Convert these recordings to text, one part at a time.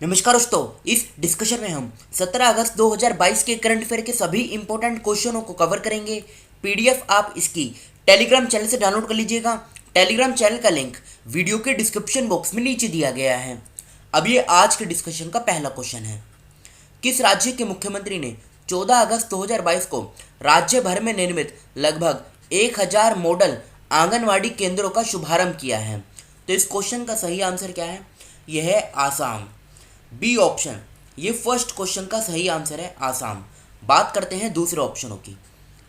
नमस्कार दोस्तों, इस डिस्कशन में हम 17 अगस्त 2022 के करंट अफेयर के सभी इंपॉर्टेंट क्वेश्चनों को कवर करेंगे। पीडीएफ आप इसकी टेलीग्राम चैनल से डाउनलोड कर लीजिएगा। टेलीग्राम चैनल का लिंक वीडियो के डिस्क्रिप्शन बॉक्स में नीचे दिया गया है। अब ये आज के डिस्कशन का पहला क्वेश्चन है। किस राज्य के मुख्यमंत्री ने 14 अगस्त 2022 को राज्य भर में निर्मित लगभग 1000 मॉडल आंगनवाड़ी केंद्रों का शुभारंभ किया है? तो इस क्वेश्चन का सही आंसर क्या है? यह है आसाम। बी ऑप्शन ये फर्स्ट क्वेश्चन का सही आंसर है, आसाम। बात करते हैं दूसरे ऑप्शनों की।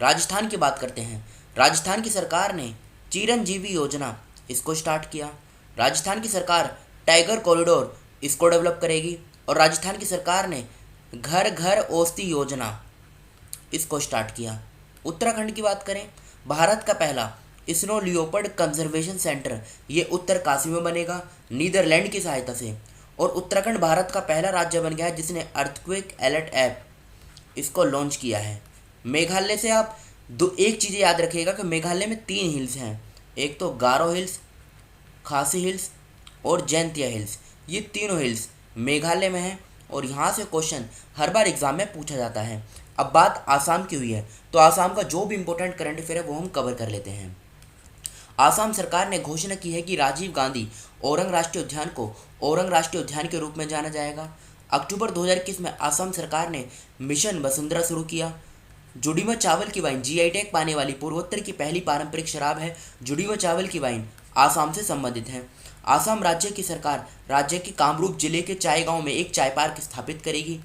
राजस्थान की बात करते हैं। राजस्थान की सरकार ने चिरंजीवी योजना इसको स्टार्ट किया। राजस्थान की सरकार टाइगर कॉरिडोर इसको डेवलप करेगी। और राजस्थान की सरकार ने घर घर औषधि योजना इसको स्टार्ट किया। उत्तराखंड की बात करें, भारत का पहला स्नो लियोपर्ड कंजर्वेशन सेंटर ये उत्तरकाशी में बनेगा नीदरलैंड की सहायता से। और उत्तराखंड भारत का पहला राज्य बन गया है जिसने अर्थक्वेक अलर्ट ऐप इसको लॉन्च किया है। मेघालय से आप एक चीज़ याद रखिएगा कि मेघालय में 3 हिल्स हैं, एक तो गारो हिल्स, खासी हिल्स और जैंतिया हिल्स। ये तीनों हिल्स मेघालय में हैं और यहाँ से क्वेश्चन हर बार एग्जाम में पूछा जाता है। अब बात आसाम की हुई है तो आसाम का जो भी इंपॉर्टेंट करंट अफेयर है वो हम कवर कर लेते हैं। आसाम सरकार ने घोषणा की है कि राजीव गांधी ओरंग राष्ट्रीय उद्यान को ओरंग राष्ट्रीय उद्यान के रूप में जाना जाएगा। अक्टूबर 2021 में आसाम सरकार ने मिशन वसुंधरा शुरू किया। जुडीमा चावल की वाइन जीआई टैग पाने वाली पूर्वोत्तर की पहली पारंपरिक शराब है। जुडीमा चावल की वाइन आसाम से संबंधित है। आसाम राज्य की सरकार राज्य के कामरूप जिले के चाय गांव में एक चाय पार्क स्थापित करेगी।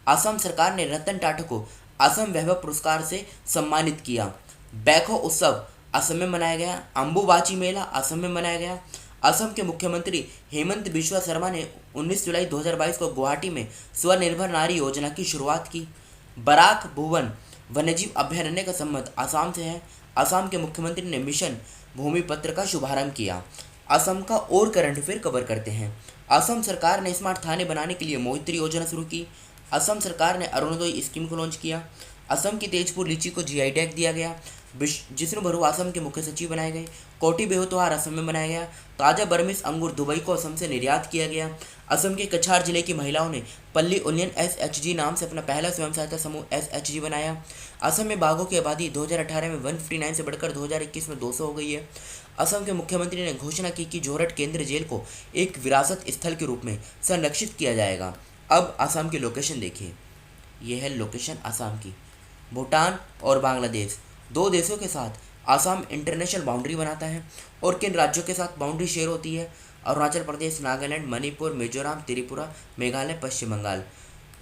आसाम सरकार ने रतन टाटा को असम वैभव पुरस्कार से सम्मानित किया। बैखो उत्सव असम में मनाया गया। अंबुबाची मेला असम में मनाया गया। असम के मुख्यमंत्री हेमंत बिश्वा शर्मा ने 19 जुलाई 2022 को गुवाहाटी में स्वनिर्भर नारी योजना की शुरुआत की। बराक भुवन वन्यजीव अभयारण्य का संबंध आसाम से है। असम के मुख्यमंत्री ने मिशन भूमिपत्र का शुभारंभ किया। असम का और करंट अफेयर कवर करते हैं। असम सरकार ने स्मार्ट थाने बनाने के लिए मोहित्री योजना शुरू की। असम सरकार ने अरुणोदय स्कीम को लॉन्च किया। असम की तेजपुर लीची को जीआई टैग दिया गया। जिष्णु बरू असम के मुख्य सचिव बनाए गए। कोटी बेहू त्योहार असम में मनाया गया। ताज़ा बर्मिस अंगूर दुबई को असम से निर्यात किया गया। असम के कछार जिले की महिलाओं ने पल्ली उन्नयन एसएचजी नाम से अपना पहला स्वयं सहायता समूह एसएचजी बनाया। असम में बाघों की आबादी 2018 में 159 से बढ़कर 2021 में 200 हो गई है। असम के मुख्यमंत्री ने घोषणा की कि जोरहट केंद्रीय जेल को एक विरासत स्थल के रूप में संरक्षित किया जाएगा। अब असम की लोकेशन देखिए, यह है लोकेशन असम की। भूटान और बांग्लादेश दो देशों के साथ आसाम इंटरनेशनल बाउंड्री बनाता है। और किन राज्यों के साथ बाउंड्री शेयर होती है? अरुणाचल प्रदेश, नागालैंड, मणिपुर, मिजोरम, त्रिपुरा, मेघालय, पश्चिम बंगाल।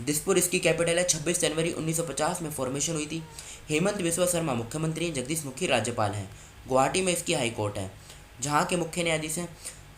दिसपुर इसकी कैपिटल है। 26 जनवरी 1950 में फॉर्मेशन हुई थी। हेमंत बिस्वा शर्मा मुख्यमंत्री हैं। जगदीश मुखी राज्यपाल हैं। गुवाहाटी में इसकी हाई कोर्ट है जहाँ के मुख्य न्यायाधीश हैं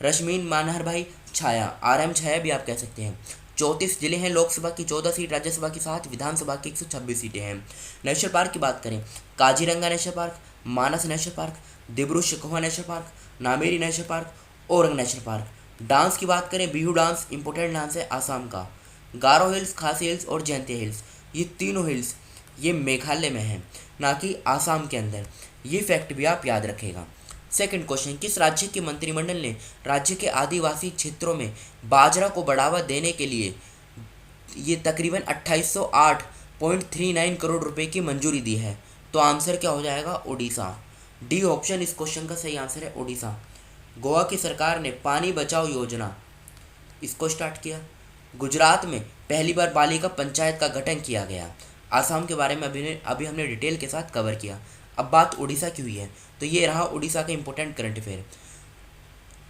रश्मीन मानहर छाया, आरएम छाया भी आप कह सकते हैं। 34 जिले हैं। लोकसभा की 14 सीट, राज्यसभा की 7, विधानसभा की 126 सीटें हैं। नेशनल पार्क की बात करें, Kaziranga national park, Manas national park, Dibru Saikhowa national park, Nameri national park, Orang national park. Dance की बात करें, बिहू डांस इंपॉर्टेंट डांस है आसाम का। गारो हिल्स, खासी हिल्स और जैंतिया हिल्स, ये तीनों हिल्स ये मेघालय में हैं, ना कि आसाम के अंदर। ये फैक्ट भी आप याद रखेगा। सेकंड क्वेश्चन, किस राज्य के मंत्रिमंडल ने राज्य के आदिवासी क्षेत्रों में बाजरा को बढ़ावा देने के लिए ये तकरीबन 2808.39 करोड़ रुपए की मंजूरी दी है? तो आंसर क्या हो जाएगा? उड़ीसा। डी ऑप्शन इस क्वेश्चन का सही आंसर है, उड़ीसा। गोवा की सरकार ने पानी बचाओ योजना इसको स्टार्ट किया। गुजरात में पहली बार बालिका पंचायत का गठन किया गया। आसाम के बारे में अभी हमने डिटेल के साथ कवर किया। अब बात उड़ीसा की हुई है तो ये रहा उड़ीसा का इंपॉर्टेंट करंट अफेयर।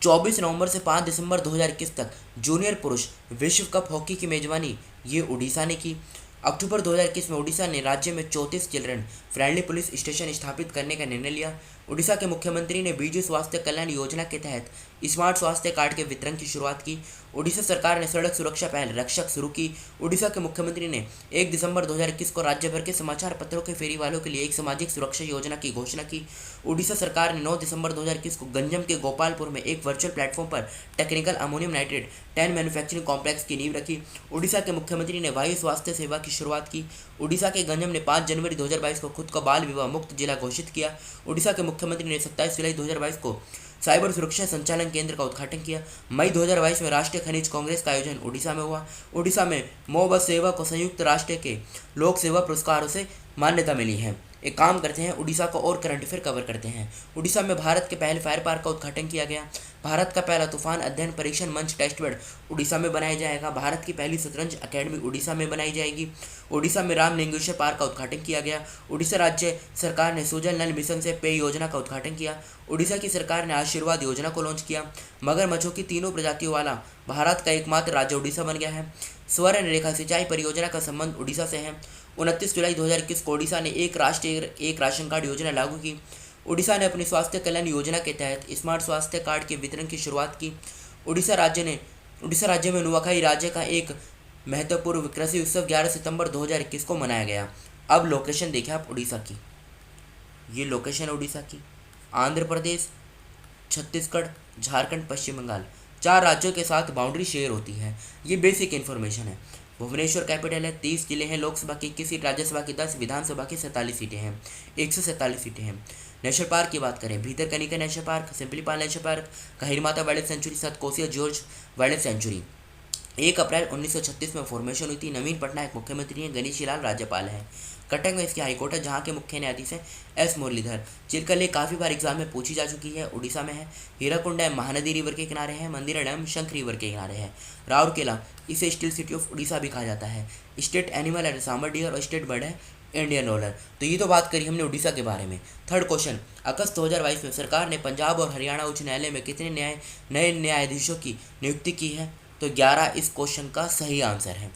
24 नवंबर से 5 दिसंबर 2021 तक जूनियर पुरुष विश्व कप हॉकी की मेजबानी ये उड़ीसा ने की। अक्टूबर 2021 में उड़ीसा ने राज्य में 34 चिल्ड्रन फ्रेंडली पुलिस स्टेशन स्थापित करने का निर्णय लिया। उड़ीसा के मुख्यमंत्री ने बीजू स्वास्थ्य कल्याण योजना के तहत स्मार्ट स्वास्थ्य कार्ड के वितरण की शुरुआत की। उड़ीसा सरकार ने सड़क सुरक्षा पहल रक्षक शुरू की। उड़ीसा के मुख्यमंत्री ने 1 दिसंबर 2021 को राज्य भर के समाचार पत्रों के फेरी वालों के लिए एक सामाजिक सुरक्षा योजना की घोषणा की। उड़ीसा सरकार ने 9 दिसंबर 2021 को गंजम के गोपालपुर में एक वर्चुअल प्लेटफॉर्म पर technical ammonium nitrate 10 manufacturing complex की नींव रखी। उड़ीसा के मुख्यमंत्री ने वायु स्वास्थ्य सेवा की शुरुआत की। उड़ीसा के गंजम ने 5 जनवरी 2022 को खुद को बाल विवाह मुक्त जिला घोषित किया। उड़ीसा के मुख्यमंत्री ने 27 जुलाई 2022 को साइबर सुरक्षा संचालन केंद्र का उद्घाटन किया। मई 2022 में राष्ट्रीय खनिज कांग्रेस का आयोजन उड़ीसा में हुआ। उड़ीसा में मो बस सेवा को संयुक्त राष्ट्र के लोक सेवा पुरस्कारों से मान्यता मिली है। एक काम करते हैं, उड़ीसा को और करंट अफेयर कवर करते हैं। उड़ीसा में भारत के पहले फायर पार्क का उद्घाटन किया गया। भारत का पहला तूफान अध्ययन परीक्षण मंच टेस्ट बेड उड़ीसा में बनाया जाएगा। भारत की पहली शतरंज अकेडमी उड़ीसा में बनाई जाएगी। उड़ीसा में रामलिंगेश्वर पार्क का उद्घाटन किया गया। उड़ीसा राज्य सरकार ने सुजल नल मिशन से पेय योजना का उद्घाटन किया। उड़ीसा की सरकार ने आशीर्वाद योजना को लॉन्च किया। मगरमच्छों की तीनों प्रजातियों वाला भारत का एकमात्र राज्य उड़ीसा बन गया है। स्वर्ण रेखा सिंचाई परियोजना का संबंध उड़ीसा से है। 29 जुलाई 2021 को उड़ीसा ने एक राष्ट्र एक राशन कार्ड योजना लागू की। उड़ीसा ने अपनी स्वास्थ्य कल्याण योजना के तहत स्मार्ट स्वास्थ्य कार्ड के वितरण की शुरुआत की। उड़ीसा राज्य में नुआखाई राज्य का एक महत्वपूर्ण कृषि उत्सव 11 सितंबर 2021 को मनाया गया। अब लोकेशन देखिए आप उड़ीसा की, ये लोकेशन है उड़ीसा की। आंध्र प्रदेश, छत्तीसगढ़, झारखंड, पश्चिम बंगाल, 4 राज्यों के साथ बाउंड्री शेयर होती है। ये बेसिक इन्फॉर्मेशन है। भुवनेश्वर कैपिटल है। 30 जिले हैं। लोकसभा की 21 सीट, राज्यसभा की 10, विधानसभा की 47 सीटें हैं। 147 सीटें हैं। नेशनल पार्क की बात करें, Bhitarkanika national park, Simlipal national park, Gahirmatha wildlife sanctuary, Satkosia gorge wildlife sanctuary. 1 April 1936 में फॉर्मेशन हुई थी। नवीन पटनायक मुख्यमंत्री हैं, गणेशी लाल राज्यपाल हैं। कटक में इसकी हाईकोर्ट है, जहाँ के मुख्य न्यायाधीश हैं एस मुरलीधर। चिरकल काफ़ी बार एग्जाम में पूछी जा चुकी है, उड़ीसा में है। हीराकुंड है, महानदी रिवर के किनारे है। मंदिर डैम शंख रिवर के किनारे है। राउरकेला, इसे स्टील सिटी ऑफ उड़ीसा भी कहा जाता है। स्टेट एनिमल है सांबर डियर और स्टेट बर्ड है इंडियन रोलर। तो ये तो बात करी हमने उड़ीसा के बारे में। थर्ड क्वेश्चन, अगस्त 2022 में सरकार ने पंजाब और हरियाणा उच्च न्यायालय में कितने नए न्यायाधीशों की नियुक्ति की है? तो 11 इस क्वेश्चन का सही आंसर है।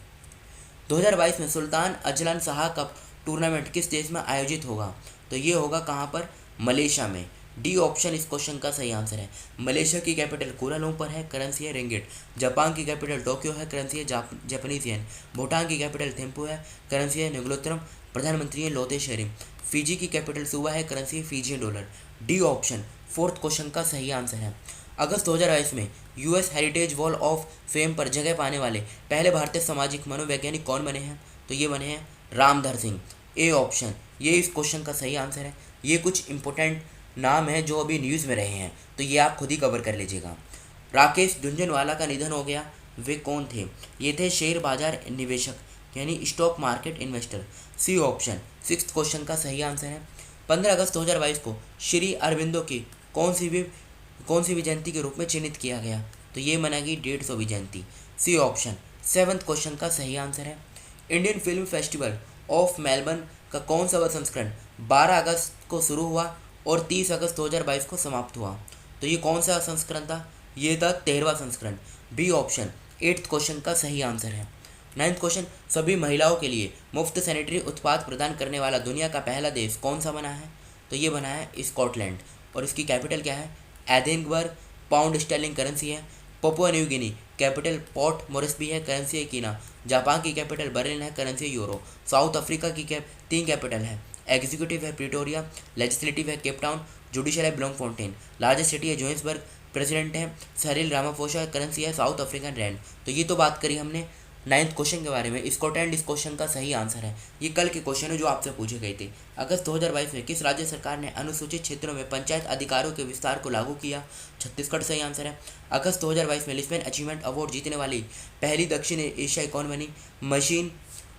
2022 में Sultan Azlan Shah cup tournament किस देश में आयोजित होगा? तो ये होगा कहाँ पर? मलेशिया में। डी ऑप्शन इस क्वेश्चन का सही आंसर है। मलेशिया की कैपिटल कुआलालंपुर है, करेंसी है रिंगिट। जापान की कैपिटल टोक्यो है, करेंसी है जापानीज येन। भूटान की कैपिटल थिम्पू है, करेंसी है नुग्लोत्रम। प्रधानमंत्री है लोते शेरिंग। फिजी की कैपिटल सुवा है, करेंसी है Fijian dollar. D option fourth question का सही आंसर है। अगस्त 2022 में US heritage wall of fame पर जगह पाने वाले पहले भारतीय सामाजिक मनोवैज्ञानिक कौन बने हैं? तो ये बने हैं रामधर सिंह। ए ऑप्शन ये इस क्वेश्चन का सही आंसर है। ये कुछ इंपॉर्टेंट नाम है जो अभी न्यूज़ में रहे हैं, तो ये आप खुद ही कवर कर लीजिएगा। राकेश झुंझुनवाला का निधन हो गया, वे कौन थे? ये थे शेयर बाजार निवेशक यानी stock market investor. C option sixth question का सही आंसर है। 15 अगस्त 2022 को श्री अरविंदो की कौन सी भी जयंती के रूप में चिन्हित किया गया? तो ये मनाएगी 150वीं जयंती। सी ऑप्शन सेवन्थ क्वेश्चन का सही आंसर है। Indian film festival of Melbourne का कौन सा संस्करण 12 अगस्त को शुरू हुआ और 30 अगस्त 2022 को समाप्त हुआ? तो ये कौन सा संस्करण था? ये था 13वां संस्करण। बी ऑप्शन 8th क्वेश्चन का सही आंसर है। 9th क्वेश्चन, सभी महिलाओं के लिए मुफ्त सैनिटरी उत्पाद प्रदान करने वाला दुनिया का पहला देश कौन सा बना है? तो ये बना है स्कॉटलैंड और इसकी कैपिटल क्या है? एडिनबर्ग। पाउंड स्टर्लिंग करेंसी है। Papua New Guinea capital Port Moresby है, करेंसी है कीना। जापान की कैपिटल बर्लिन है, करेंसी है यूरो। साउथ अफ्रीका की 3 कैपिटल है। एग्जीक्यूटिव है प्रिटोरिया, लेजिस्लेटिव है केप टाउन, जुडिशियल है ब्लॉमफोंटेन, लार्जेस्ट सिटी है जोहान्सबर्ग, प्रेसिडेंट है सैरिल रामाफोसा, करेंसी है साउथ अफ्रीकन रैंड। तो ये तो बात करी हमने 9th क्वेश्चन के बारे में। स्कॉटलैंड इस क्वेश्चन का सही आंसर है। ये कल के क्वेश्चन है जो आपसे पूछे गए थे। अगस्त 2022 में किस राज्य सरकार ने अनुसूचित क्षेत्रों में पंचायत अधिकारों के विस्तार को लागू किया? छत्तीसगढ़ सही आंसर है। अगस्त 2022 में लिस्बन अचीवमेंट अवार्ड जीतने वाली पहली दक्षिण एशियाई कौन बनी?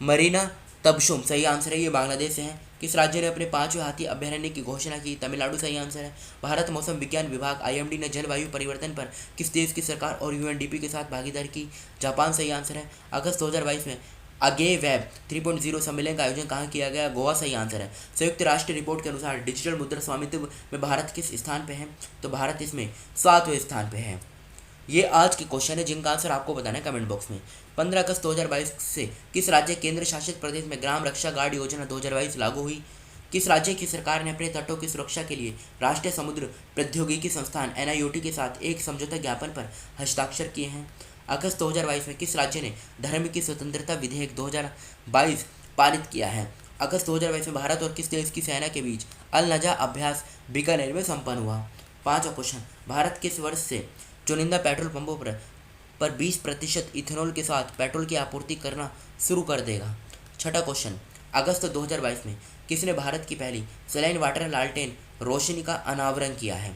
मरीना तबशुम सही आंसर है। ये बांग्लादेश से हैं। किस राज्य ने अपने 5वें हाथी अभयारण्य की घोषणा की? तमिलनाडु सही आंसर है। भारत मौसम विज्ञान विभाग आईएमडी ने जलवायु परिवर्तन पर किस देश की सरकार और यूएनडीपी के साथ भागीदारी की? जापान सही आंसर है। अगस्त 2022 में अगे वेब 3.0 सम्मेलन का आयोजन कहाँ किया गया? गोवा सही आंसर है। संयुक्त राष्ट्र रिपोर्ट के अनुसार डिजिटल मुद्रा स्वामित्व में भारत किस स्थान पर है? तो भारत इसमें 7वें स्थान पर है। ये आज के क्वेश्चन है जिनका आंसर आपको बताना है कमेंट बॉक्स में। 15 अगस्त 2022 से किस राज्य केंद्र शासित प्रदेश में ग्राम रक्षा गार्ड योजना 2022 लागू हुई? किस राज्य की सरकार ने अपने तटों की सुरक्षा के लिए राष्ट्रीय समुद्र प्रौद्योगिकी संस्थान एनआईओटी के साथ एक समझौता ज्ञापन पर हस्ताक्षर किए हैं? अगस्त 2022 में किस राज्य ने धर्म की स्वतंत्रता विधेयक 2022 पारित किया है? अगस्त 2022 में भारत और किस देश की सेना के बीच अल नजा अभ्यास बीकानेर में संपन्न हुआ? 5वां क्वेश्चन, भारत किस वर्ष से चुनिंदा पेट्रोल पंपों पर 20% इथेनॉल के साथ पेट्रोल की आपूर्ति करना शुरू कर देगा? 6वां क्वेश्चन, अगस्त 2022 में किसने भारत की पहली सलाइन वाटर लालटेन रोशनी का अनावरण किया है?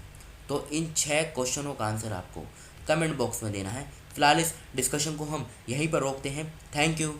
तो इन 6 क्वेश्चनों का आंसर आपको कमेंट बॉक्स में देना है। फिलहाल इस डिस्कशन को हम यहीं पर रोकते हैं। Thank you.